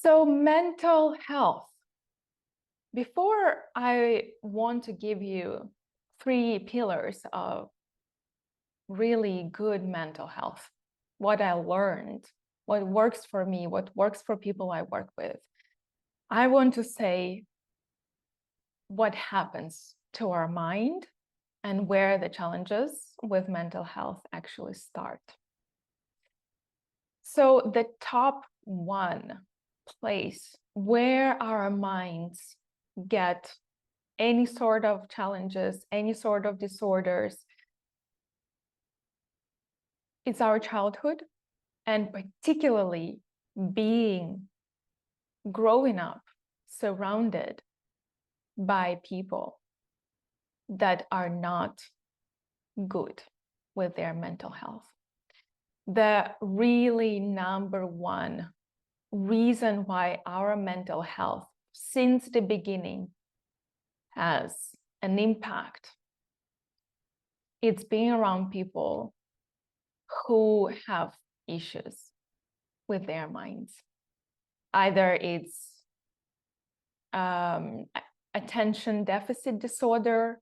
So mental health. Before I want to give you 3 pillars of really good mental health, what I learned, what works for me, what works for people I work with, I want to say what happens to our mind and where the challenges with mental health actually start. So the top one place where our minds get any sort of challenges, any sort of disorders, it's our childhood, and particularly growing up surrounded by people that are not good with their mental health. The really number one reason why our mental health since the beginning has an impact, it's being around people who have issues with their minds. Either it's attention deficit disorder,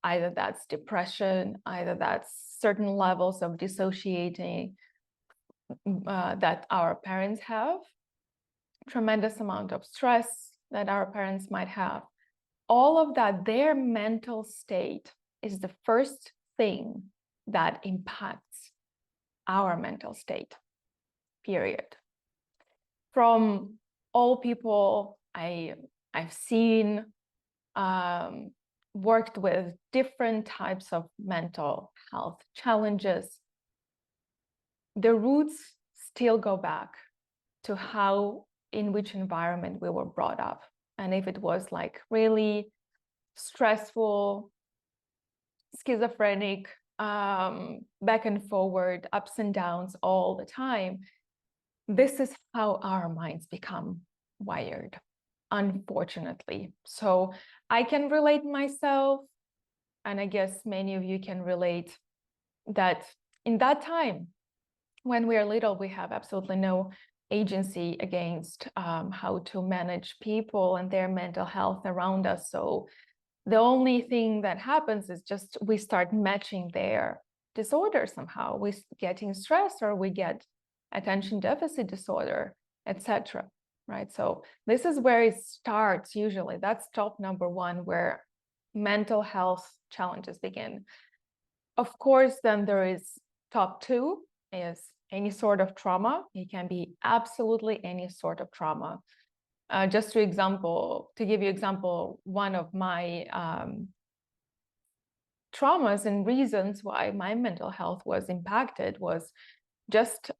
either that's depression, either that's certain levels of dissociating that our parents have, tremendous amount of stress that our parents might have. All of that, their mental state is the first thing that impacts our mental state, period. From all people I've seen, worked with different types of mental health challenges, the roots still go back to in which environment we were brought up. And if it was like really stressful, schizophrenic, back and forward, ups and downs all the time, this is how our minds become wired, unfortunately. So I can relate myself, and I guess many of you can relate, that in that time, when we are little, we have absolutely no agency against how to manage people and their mental health around us. So the only thing that happens is just we start matching their disorder somehow. We're getting stress, or we get attention deficit disorder, etc. Right? So this is where it starts usually. That's top number one, where mental health challenges begin. Of course, then there is top two, is any sort of trauma. It can be absolutely any sort of trauma. Just to give you example, one of my traumas and reasons why my mental health was impacted was just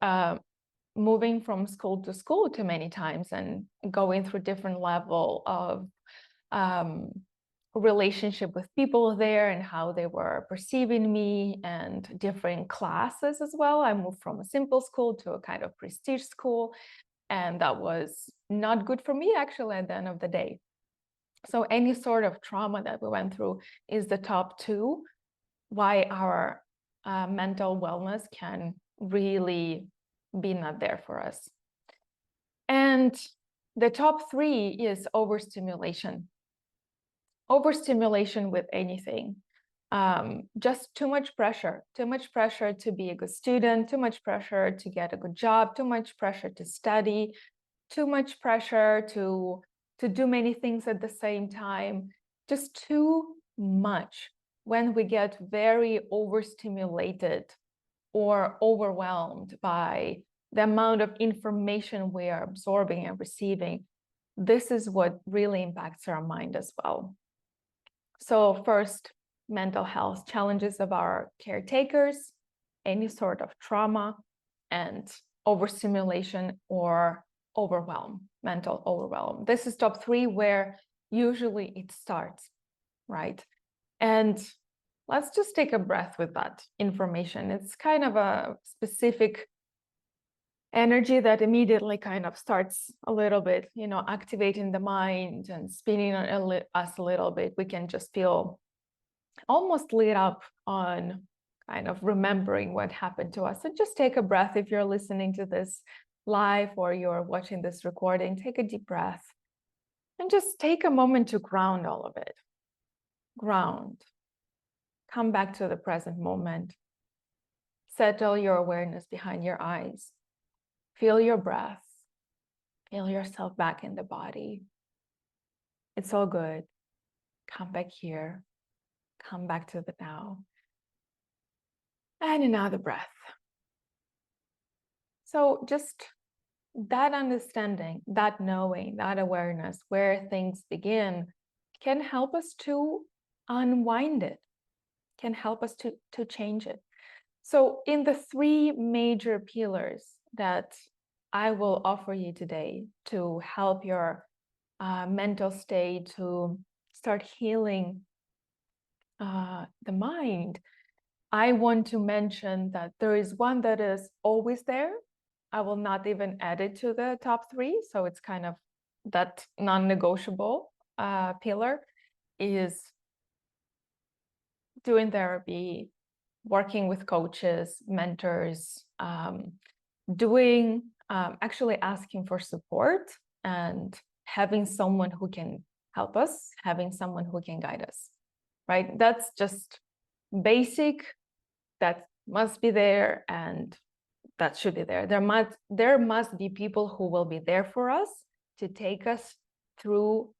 moving from school to school too many times and going through different level of relationship with people there and how they were perceiving me, and different classes as well. I moved from a simple school to a kind of prestige school, and that was not good for me actually at the end of the day. So any sort of trauma that we went through is the top two why our mental wellness can really be not there for us. And the top three is overstimulation. Overstimulation with anything. Just too much pressure to be a good student, too much pressure to get a good job, too much pressure to study, too much pressure to do many things at the same time, just too much. When we get very overstimulated or overwhelmed by the amount of information we are absorbing and receiving, this is what really impacts our mind as well. So first, mental health challenges of our caretakers, any sort of trauma, and overstimulation or overwhelm, mental overwhelm. This is top three where usually it starts, right? And let's just take a breath with that information. It's kind of a specific energy that immediately kind of starts a little bit, activating the mind and spinning us a little bit. We can just feel almost lit up on kind of remembering what happened to us. So just take a breath if you're listening to this live or you're watching this recording, take a deep breath and just take a moment to ground all of it. Ground. Come back to the present moment. Settle your awareness behind your eyes. Feel your breath. Feel yourself back in the body. It's all good. Come back here. Come back to the now. And another breath. So just that understanding, that knowing, that awareness where things begin can help us to unwind it, can help us to change it. So in the three major pillars that I will offer you today to help your mental state to start healing the mind, I want to mention that there is one that is always there. I will not even add it to the top three. So it's kind of that non-negotiable pillar is doing therapy, working with coaches, mentors, actually asking for support and having someone who can help us, having someone who can guide us, right? That's just basic. That must be there and that should be there. There must be people who will be there for us to take us through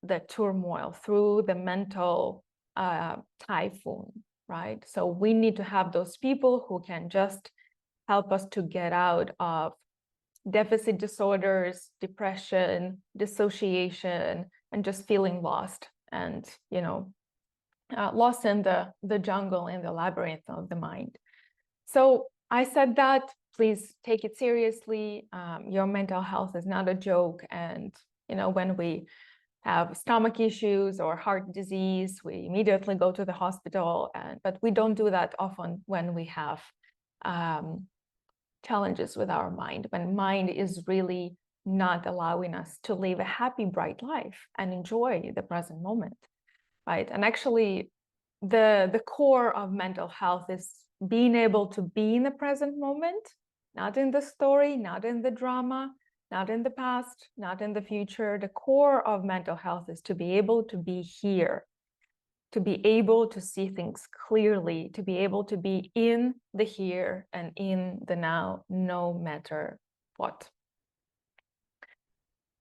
the turmoil, through the mental typhoon, right? So we need to have those people who can just help us to get out of deficit disorders, depression, dissociation, and just feeling lost and, lost in the jungle, in the labyrinth of the mind. So I said that, please take it seriously. Your mental health is not a joke. And, when we have stomach issues or heart disease, we immediately go to the hospital. But we don't do that often when we have challenges with our mind, when mind is really not allowing us to live a happy, bright life and enjoy the present moment, right? And actually, the core of mental health is being able to be in the present moment, not in the story, not in the drama, not in the past, not in the future. The core of mental health is to be able to be here, to be able to see things clearly, to be able to be in the here and in the now, no matter what.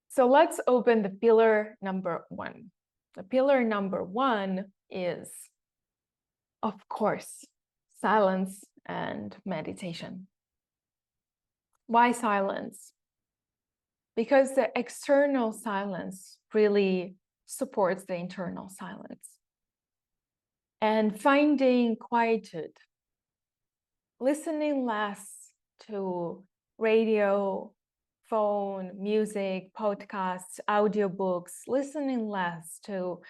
So let's open the pillar number one. The pillar number one is, of course, silence and meditation. Why silence? Because the external silence really supports the internal silence. And finding quietude, listening less to radio, phone, music, podcasts, audiobooks, listening less to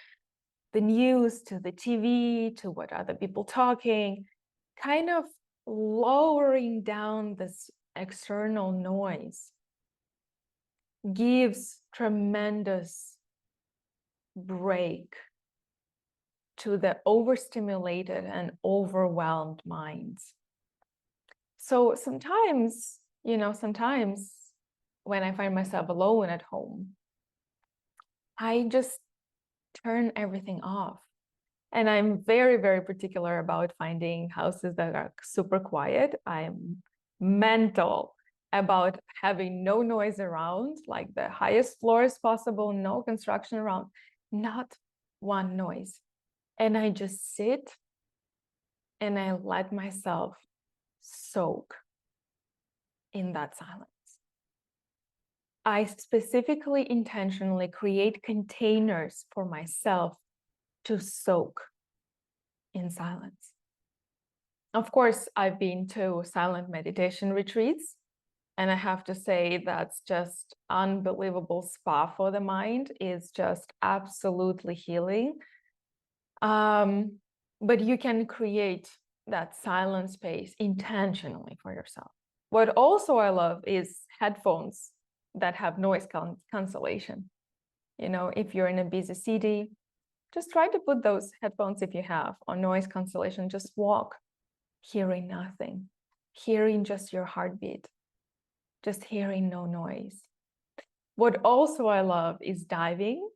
the news, to the TV, to what other people talking, kind of lowering down this external noise gives tremendous break to the overstimulated and overwhelmed minds. So sometimes when I find myself alone at home, I just turn everything off. And I'm very, very particular about finding houses that are super quiet. I'm mental about having no noise around, like the highest floors possible, no construction around, not one noise. And I just sit and I let myself soak in that silence. I specifically, intentionally create containers for myself to soak in silence. Of course, I've been to silent meditation retreats, and I have to say that's just unbelievable spa for the mind. Is just absolutely healing. But you can create that silent space intentionally for yourself. What also I love is headphones that have noise cancellation. If you're in a busy city, just try to put those headphones, if you have, on noise cancellation. Just walk, hearing nothing, hearing just your heartbeat. just hearing no noise. What also I love is diving.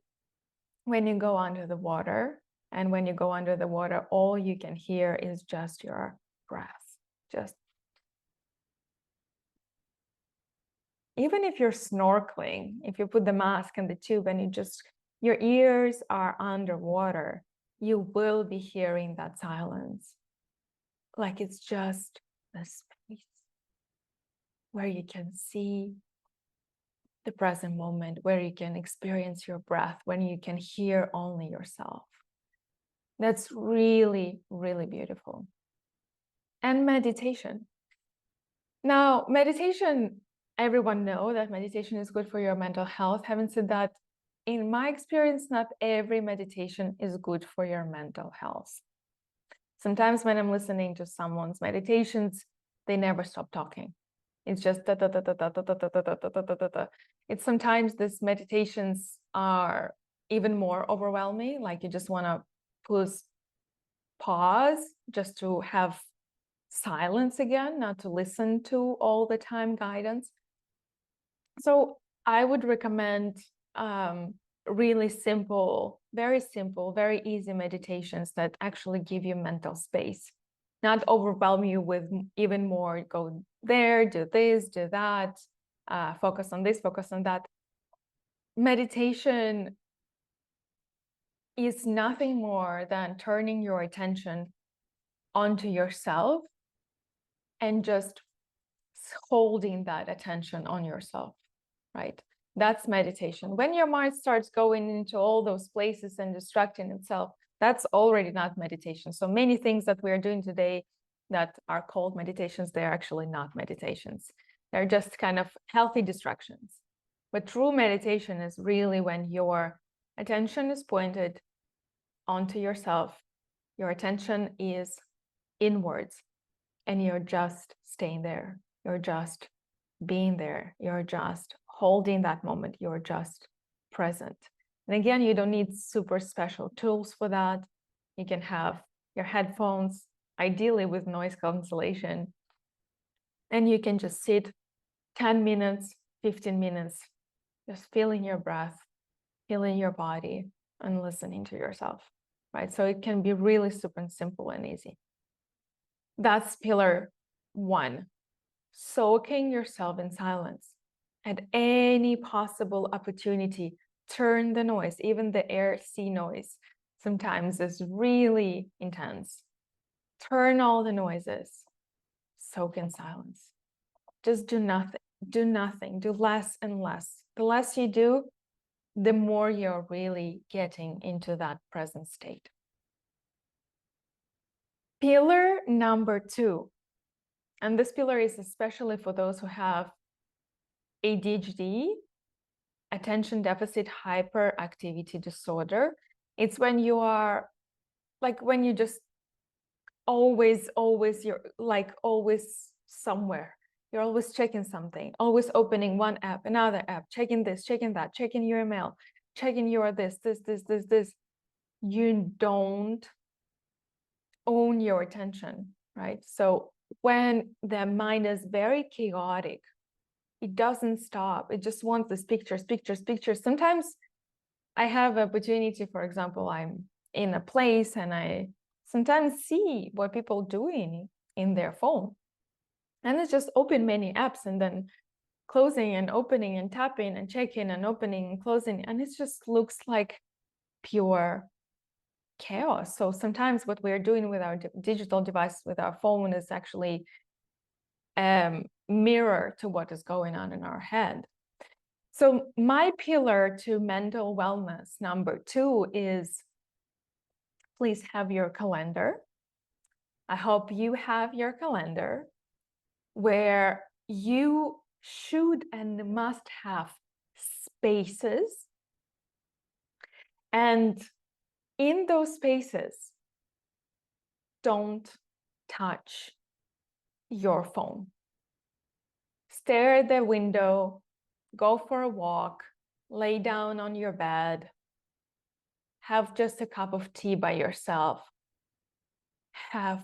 When you go under the water, and when you go under the water, all you can hear is just your breath. Just even if you're snorkeling, if you put the mask and the tube and your ears are underwater, you will be hearing that silence. Like it's just a space where you can see the present moment, where you can experience your breath, when you can hear only yourself. That's really, really beautiful. And meditation. Now, meditation, everyone knows that meditation is good for your mental health. Having said that, in my experience, not every meditation is good for your mental health. Sometimes when I'm listening to someone's meditations, they never stop talking. It's just da da da da da da da da da da da da da. It's sometimes these meditations are even more overwhelming. Like you just want to pause just to have silence again, not to listen to all the time guidance. So I would recommend really simple, very easy meditations that actually give you mental space, not overwhelm you with even more, go there, do this, do that, focus on this, focus on that. Meditation is nothing more than turning your attention onto yourself and just holding that attention on yourself, right? That's meditation. When your mind starts going into all those places and distracting itself, that's already not meditation. So many things that we're doing today that are called meditations, they're actually not meditations. They're just kind of healthy distractions. But true meditation is really when your attention is pointed onto yourself, your attention is inwards, and you're just staying there. You're just being there. You're just holding that moment. You're just present. And again, you don't need super special tools for that. You can have your headphones, ideally with noise cancellation, and you can just sit 10 minutes, 15 minutes, just feeling your breath, feeling your body, and listening to yourself, right? So it can be really super simple and easy. That's pillar 1, soaking yourself in silence. At any possible opportunity, turn the noise, even the air sea noise sometimes is really intense. Turn all the noises, soak in silence. Just do nothing, do less and less. The less you do, the more you're really getting into that present state. Pillar number 2, and this pillar is especially for those who have ADHD, attention deficit hyperactivity disorder. It's when you are like, when you just always, you're like always somewhere. You're always checking something, always opening one app, another app, checking this, checking that, checking your email, checking your this. You don't own your attention, right? So when the mind is very chaotic, it doesn't stop. It just wants this pictures. Sometimes I have opportunity, for example, I'm in a place and I sometimes see what people doing in their phone. And it's just open many apps and then closing and opening and tapping and checking and opening and closing. And it just looks like pure chaos. So sometimes what we're doing with our digital device, with our phone, is actually mirror to what is going on in our head. So my pillar to mental wellness number 2 is, please have your calendar. I hope you have your calendar where you should and must have spaces. And in those spaces, don't touch your phone. Stare at the window, go for a walk, lay down on your bed, have just a cup of tea by yourself. Have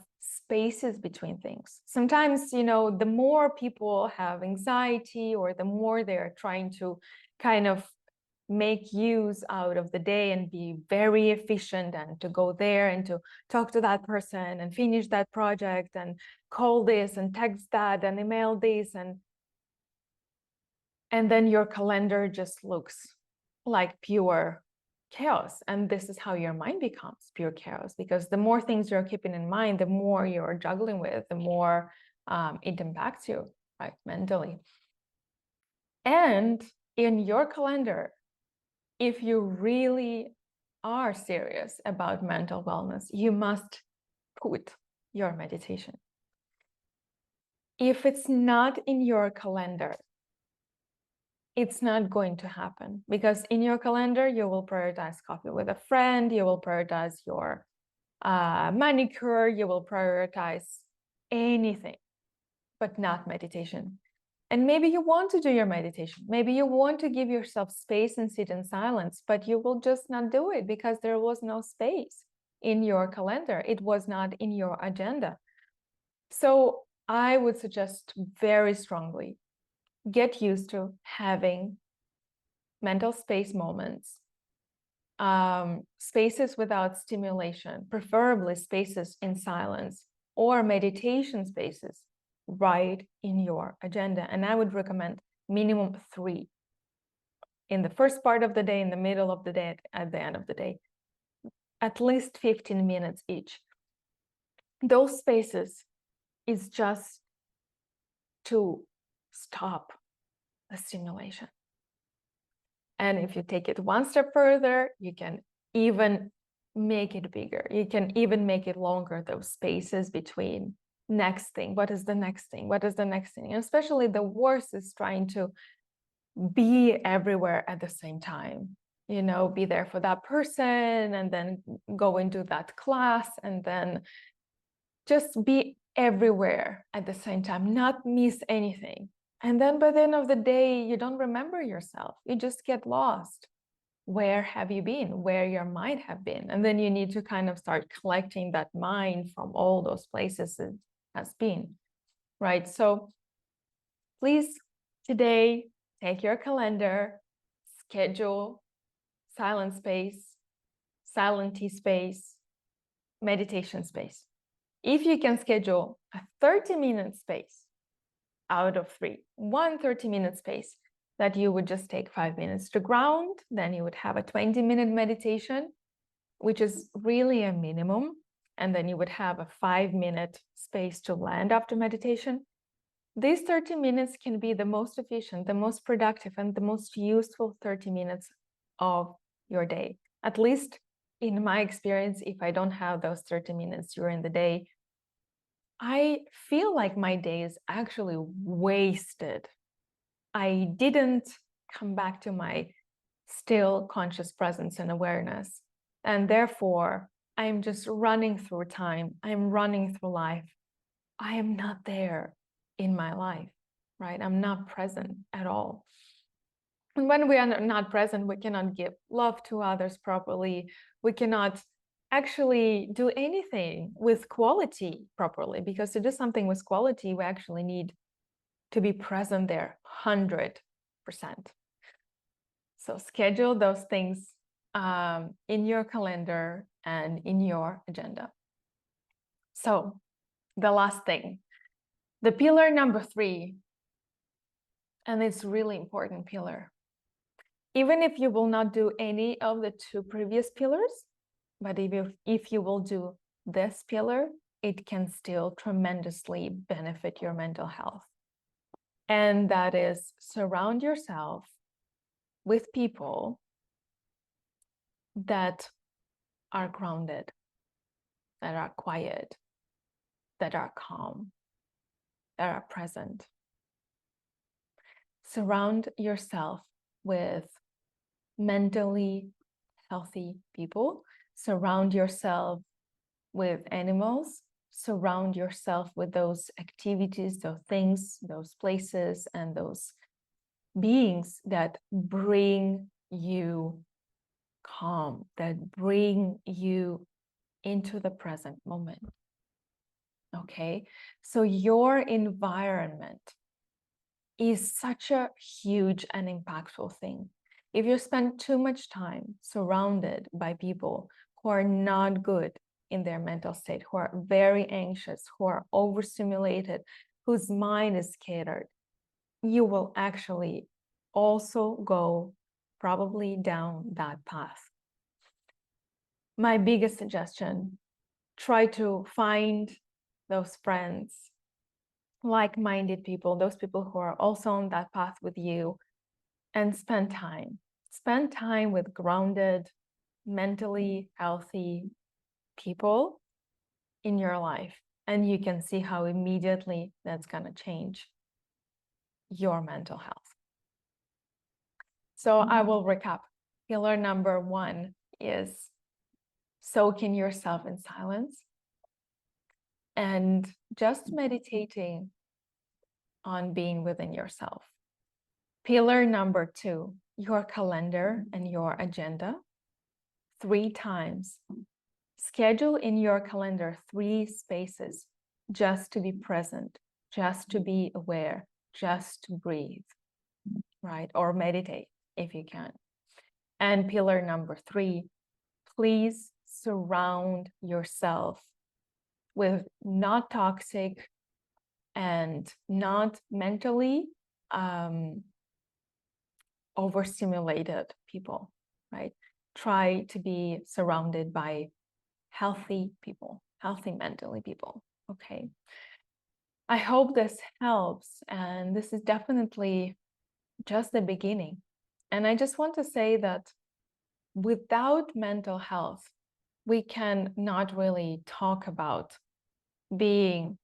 spaces between things. Sometimes, you know, the more people have anxiety, or the more they're trying to kind of make use out of the day and be very efficient, and to go there and to talk to that person and finish that project and call this and text that and email this, and then your calendar just looks like pure chaos. And this is how your mind becomes pure chaos, because the more things you're keeping in mind, the more you're juggling with, the more it impacts you, right, mentally. And in your calendar, if you really are serious about mental wellness, you must put your meditation. If it's not in your calendar, it's not going to happen, because in your calendar, you will prioritize coffee with a friend, you will prioritize your manicure, you will prioritize anything, but not meditation. And maybe you want to do your meditation. Maybe you want to give yourself space and sit in silence, but you will just not do it because there was no space in your calendar. It was not in your agenda. So I would suggest very strongly, get used to having mental space moments, spaces without stimulation, preferably spaces in silence, or meditation spaces right in your agenda. And I would recommend minimum 3 in the first part of the day, in the middle of the day, at the end of the day, at least 15 minutes each. Those spaces is just to stop the stimulation. And if you take it one step further, you can even make it bigger. You can even make it longer, those spaces between next thing. What is the next thing? What is the next thing? And especially the worst is trying to be everywhere at the same time. You know, be there for that person and then go into that class and then just be everywhere at the same time, not miss anything. And then by the end of the day, you don't remember yourself. You just get lost. Where have you been? Where your mind have been? And then you need to kind of start collecting that mind from all those places it has been, right? So please, today, take your calendar, schedule silent space, silent tea space, meditation space. If you can schedule a 30-minute space out of 3, one 30-minute space that you would just take 5 minutes to ground, then you would have a 20-minute meditation, which is really a minimum. And then you would have a 5-minute space to land after meditation. These 30 minutes can be the most efficient, the most productive, and the most useful 30 minutes of your day. At least in my experience, if I don't have those 30 minutes during the day, I feel like my day is actually wasted. I didn't come back to my still conscious presence and awareness. And therefore, I'm just running through time. I'm running through life. I am not there in my life, right? I'm not present at all. And when we are not present, we cannot give love to others properly. We cannot actually do anything with quality properly, because to do something with quality, we actually need to be present there 100%. So schedule those things in your calendar and in your agenda. So the last thing, the pillar number 3, and it's really important pillar. Even if you will not do any of the 2 previous pillars, but if you will do this pillar, it can still tremendously benefit your mental health. And that is, surround yourself with people that are grounded, that are quiet, that are calm, that are present. Surround yourself with mentally healthy people. Surround yourself with animals. Surround yourself with those activities, those things, those places, and those beings that bring you calm, that bring you into the present moment. Okay, so your environment is such a huge and impactful thing. If you spend too much time surrounded by people who are not good in their mental state, who are very anxious, who are overstimulated, whose mind is scattered, you will actually also go probably down that path. My biggest suggestion, try to find those friends, like-minded people, those people who are also on that path with you, and spend time. Spend time with grounded, mentally healthy people in your life, and you can see how immediately that's going to change your mental health. So I will recap. Pillar number 1 is soaking yourself in silence and just meditating on being within yourself. Pillar number 2, your calendar and your agenda. 3 times. Schedule in your calendar 3 spaces just to be present, just to be aware, just to breathe, right? Or meditate if you can. And pillar number 3, please surround yourself with not toxic and not mentally overstimulated people, right? Try to be surrounded by healthy people, healthy mentally people, okay? I hope this helps, and this is definitely just the beginning. And I just want to say that without mental health, we can not really talk about being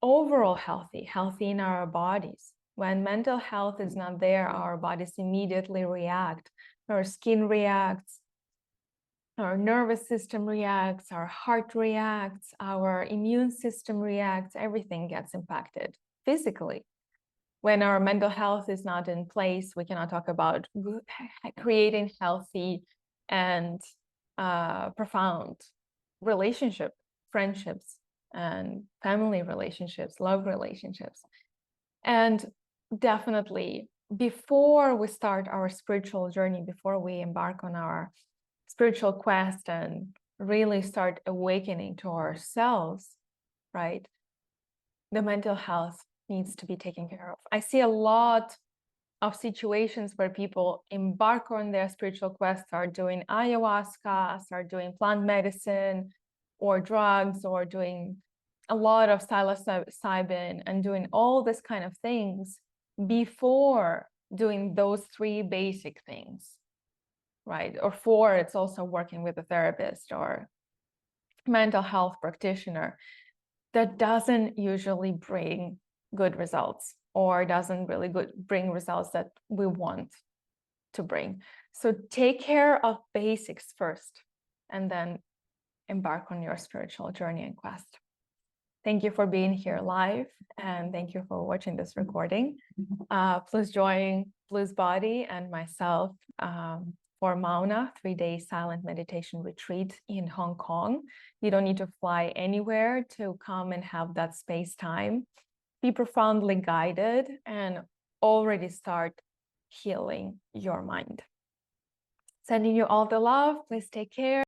overall healthy in our bodies. When mental health is not there, our bodies immediately react. Our skin reacts, our nervous system reacts, our heart reacts, our immune system reacts, everything gets impacted physically. When our mental health is not in place, we cannot talk about creating healthy and profound relationship, friendships, and family relationships, love relationships. And definitely, before we start our spiritual journey, before we embark on our spiritual quest and really start awakening to ourselves, right? The mental health needs to be taken care of. I see a lot of situations where people embark on their spiritual quest, are doing ayahuasca, are doing plant medicine or drugs, or doing a lot of psilocybin and doing all this kind of things before doing those 3 basic things, right? Or 4, it's also working with a therapist or mental health practitioner. That doesn't usually bring good results, or doesn't really bring results that we want to bring. So take care of basics first, and then embark on your spiritual journey and quest. Thank you for being here live, and thank you for watching this recording. Please join Bliss Body and myself for Mauna 3-day silent meditation retreat in Hong Kong. You don't need to fly anywhere to come and have that space time. Be profoundly guided and already start healing your mind. Sending you all the love. Please take care.